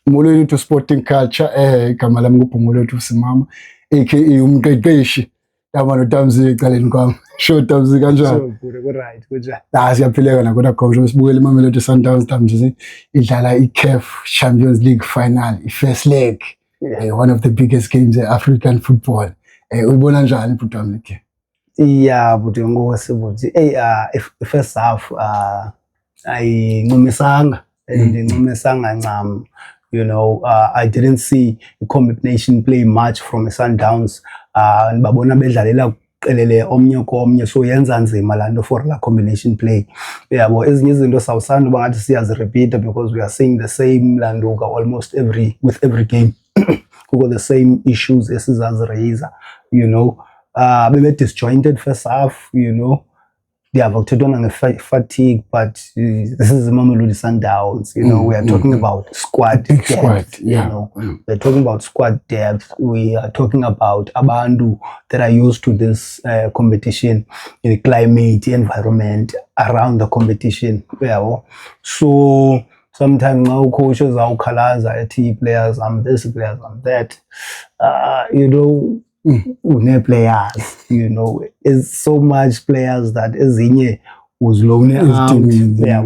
Umolweni Sporting Culture, igama lami nguBhungulwethu Simama, aka umqeqeshi. Yabona uTamzi ecaleni kwami. Sure Tamzi kanjani? Sure, right, kunjani? Siyaphileka nakona khona sibukele iMamelodi Sundowns Tamzi idlala iCAF Champions League final, first leg. One of the biggest games in African football. Uyibona njani Tamzi ke? Yeah, but ngosibuthi. First half ayincumisanga ncam. You know, I didn't see a combination play much from Sundowns. Babona bedlalela qelele omnye komnye, so yenza nzima lanto for la combination play. Yabo ezinye izinto sawusanda bangathi siyazi repeat because we are seeing the same landuka almost with every game. We got the same issues esizazi raise, you know. Bebe disjointed first half, you know. They have on fatigue, but this is the Mamelodi Sundowns. You know, we are talking about squad depth. Yeah. You know, we're talking about squad depth. We are talking about Abandu that are used to this competition, in the climate, environment around the competition. Yeah. So sometimes now coaches are khalaza players, I'm this, players, I'm that. You know. Players, you know, is so much players that ezinye was loaned out.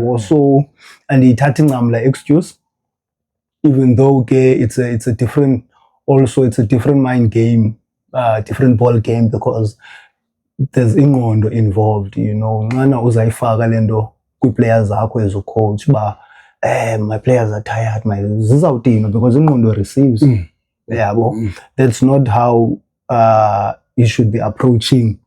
Also, and ithatha like excuse, even though it's a different, also it's a different mind game, different ball game, because there's ingqondo involved, you know. Nxana uzayifaka lento kwi players zakho as a coach, but my players are tired, my zizawuthina, because ingqondo receives. That's not how you should be approaching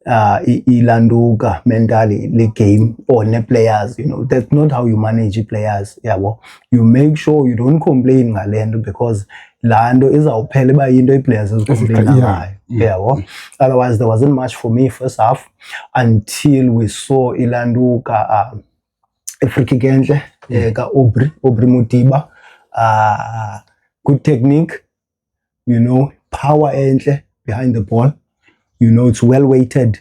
ilanduka mentally the game or ne players. You know, that's not how you manage players. You make sure you don't complain ngalendo, because lando izawuphela ba into players complain ngayo. Otherwise there wasn't much for me first half until we saw ilanduka free kick enhle ka Aubrey Mutiba, good technique, you know, power enhle behind the ball, you know, it's well weighted.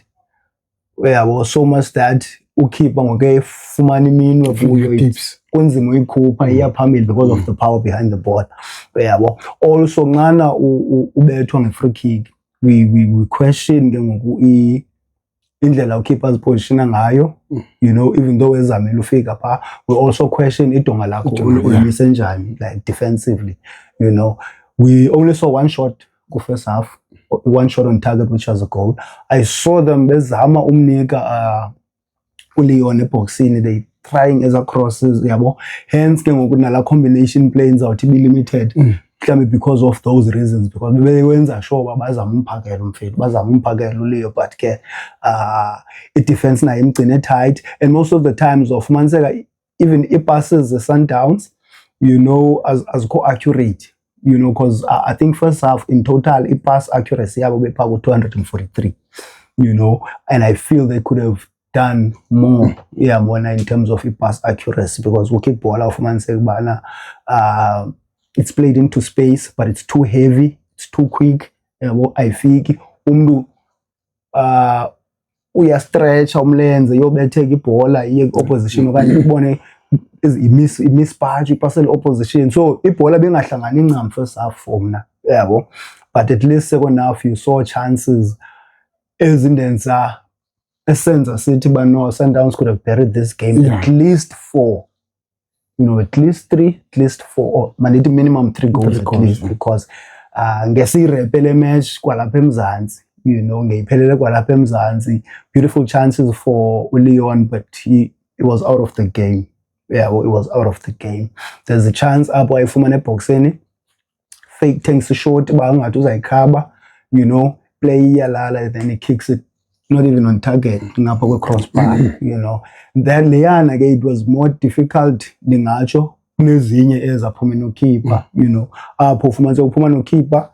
So much that ukhipha ngoke fumana imino tips kunzima uyikhupha iya phambili because of the power behind the ball. Also nxana ubethwa nge-free kick, we question ke ngoku indlela ukeepers positiona ngayo, you know, even though ezamela ufika pha, we also question idonga lakho ulimise njani, like defensively, you know. We only saw one shot go first half, one shot on target, which was a goal. I saw them bezama umnika uLeon eboxini, they trying as a crosses, yabo. Hence ke ngoku nala combination plays out be limited. Because of those reasons, because bewenza sure bazama umphakela umfethu, bazama umphakela uLeo, but ke defense nayo imgcine tight, and most of the times of manseka even passes the Sundowns, you know, as co-accurate. You know, because I think first half in total, pass accuracy yabo bepha 243. You know, and I feel they could have done more, more in terms of pass accuracy, because we keep ball off Mansek, it's played into space, but it's too heavy, it's too quick. I think uya stretch umlenze yobetheka ibhola iye opposition okanye ubone miss patch ipasel opposition, so ibhola bengahlangani incam first half for mna, but at least second half you saw chances ezindenza esenza sithi bano Sundowns could have buried this game. At least 4, you know, at least 3, at least 4, or maniti minimum 3 goals at least, because ngesirepele match kwalapha eMzantsi, you know, ngeyiphelele kwalapha eMzantsi, beautiful chances for Leon, but it was out of the game. It was out of the game. There's a chance apho ayifumana eboxeni, fake takes a shot bangathi uzayikhaba, you know, play iyalala, then he kicks it not even on target ngapha kwe crossbar, you know. Then leyana ke it was more difficult ndingatsho kunezinye ezaphuma nokeeper, you know, apho ufumanise uphuma nokeeper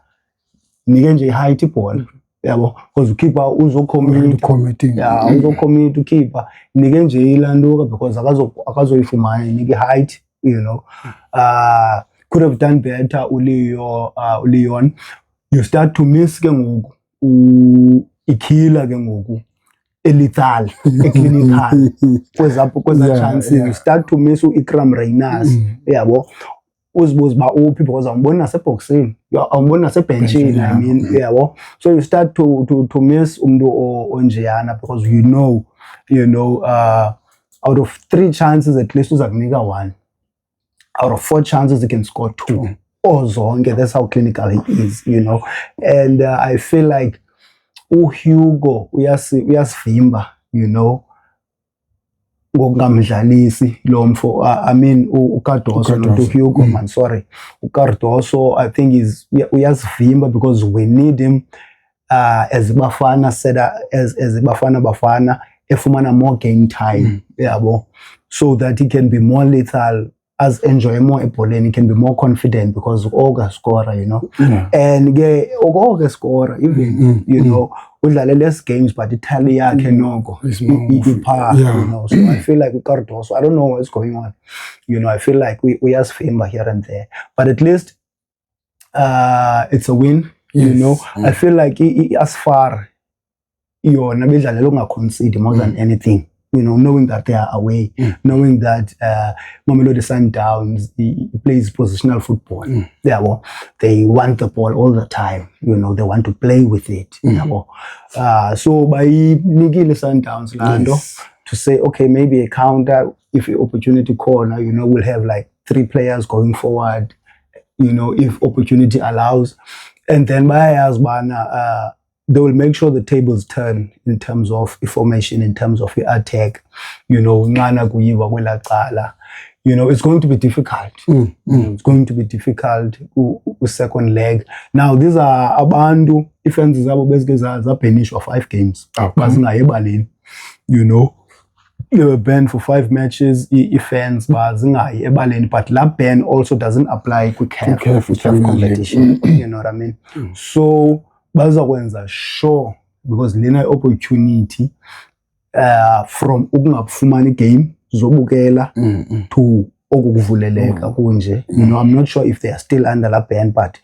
nike nje height ibhola, yabo, because ukeeper uzocommit ukeeper nike nje ilanduka, because akazoyifumana nike height, you know. Could have done better Leon. You start to miss ke ngoku ikhila ke ngoku elithal eclinical kweza chances, you start to miss Ikram Reyners, yabo. uzibuza uba uphi because awumboni naseboxini, awumboni nasebenchini, I mean, yabo. So you start to miss umuntu onjeyana because you know, out of 3 chances at least uza kunika 1. Out of 4 chances he can score 2. Ozonke, that's how clinical he is, you know. And I feel like Hugo uyasivimba, you know, ngokungamdlalisi lo mfo. I mean uCardoso not Hugo, man, sorry. uCardoso, I think uyasivimba because we need him as Bafana said, as Bafana efumana more game time, yabo, so that he can be more lethal, as enjoy more ebholeni, he can be more confident because Oga scorer, you know. And Oga scorer even, you know, udlale less games but Italy yakhe noko ipha, you know. So I feel like uCardoso, I don't know what's going on, you know. I feel like we have favor here and there, but at least it's a win, you know. I feel like as far yona bedlalela ungaconcede more than anything, you know, knowing that they are away, knowing that Mamelodi Sundowns he plays positional football. They want the ball all the time, you know, they want to play with it. So by Nigile Sundowns Lando to say, okay, maybe a counter, if the opportunity corner, you know, we'll have like 3 players going forward, you know, if opportunity allows. And then by Asbana, they will make sure the tables turn in terms of formation, in terms of the attack, you know, you know, it's going to be difficult. You know, it's going to be difficult with second leg. Now, these are Abandu, defense is basically a 5 games. You know, they were banned for 5 matches, fans, but that ban also doesn't apply quick competition. You know what I mean? So, bazakwenza sure because lena opportunity from ukungafumani game zobukela to okuvuleleka kunje, you know. I'm not sure if they are still under that ban, but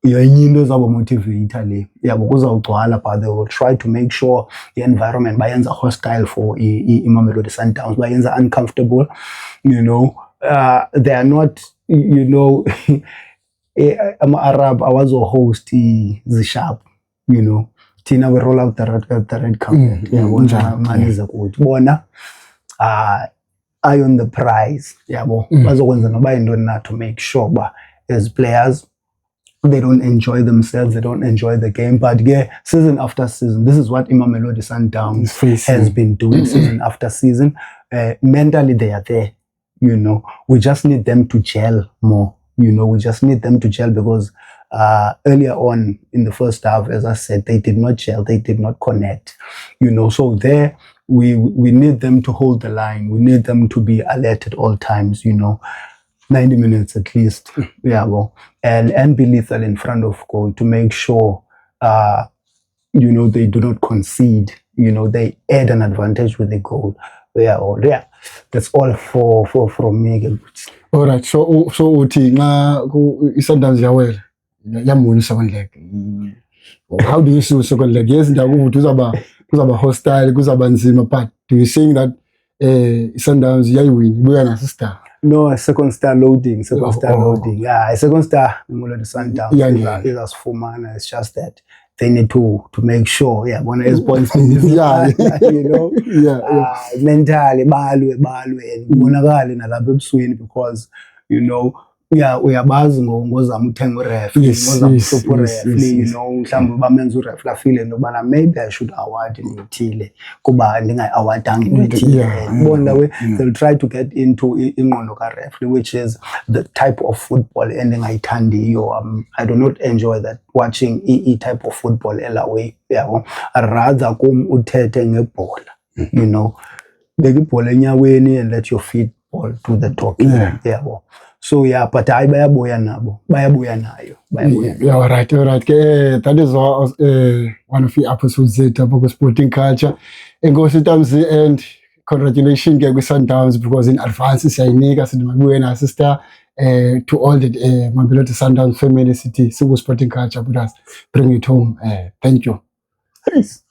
into zabo motivate le yabo kuzawugcwala, but they will try to make sure the environment bayenza hostile for iMamelodi Sundowns, bayenza uncomfortable, you know. They are not, you know, Arab awazo host zisharp, you know. Tina we roll out the red carpet. Bona eye on the prize, yabo. Bazokwenza noba into na to make sure ba as players they don't enjoy themselves, they don't enjoy the game. But yeah, season after season, this is what Mamelodi Sundowns has been doing season after season. Mentally they are there, you know. We just need them to gel more. You know, we just need them to gel because earlier on in the first half, as I said, they did not gel, they did not connect, you know. So there, we need them to hold the line. We need them to be alert at all times, you know, 90 minutes at least, and be lethal in front of goal to make sure, you know, they do not concede, you know, they add an advantage with the goal. That's all from me. All right, so uthi nxa iSundowns yawela yamuni second leg, how do you see second leg? Yes, ndakuthi kuzaba hostile, kuzaba nzima, but do you think that iSundowns yayiwina ibuya naso star? No, second star loading. Yeah, second star Mamelodi Sundowns is as Fumana. It's just that they need to make sure, one is points, you know, mentally, balwe, bonakali nalapha ebusweni, because, you know, uyabazi ngozama uthenga uref, ngozama uhlupha uref, you know, mhlawumbe bamenza uref lafile nobana maybe I should award into ethile kuba ndingayi-awardanga into ethile. Bona they'll try to get into ingqondo ka-ref, which is the type of football endingayithandiyo. I do not enjoy that, watching type of football elaway, rather kum uthethe ngebhola, you know, beka ibhola enyaweni and let your feet ball to the talking. So but bayabuya nayo. All right. That is one of the episodes about sporting culture. And go to Tamsi, and congratulations with Sundowns, because in advance siyayinika simabuye na sister to all the Mamelodi Sundowns family city, sporting culture with us. Bring it home. Thank you. Peace.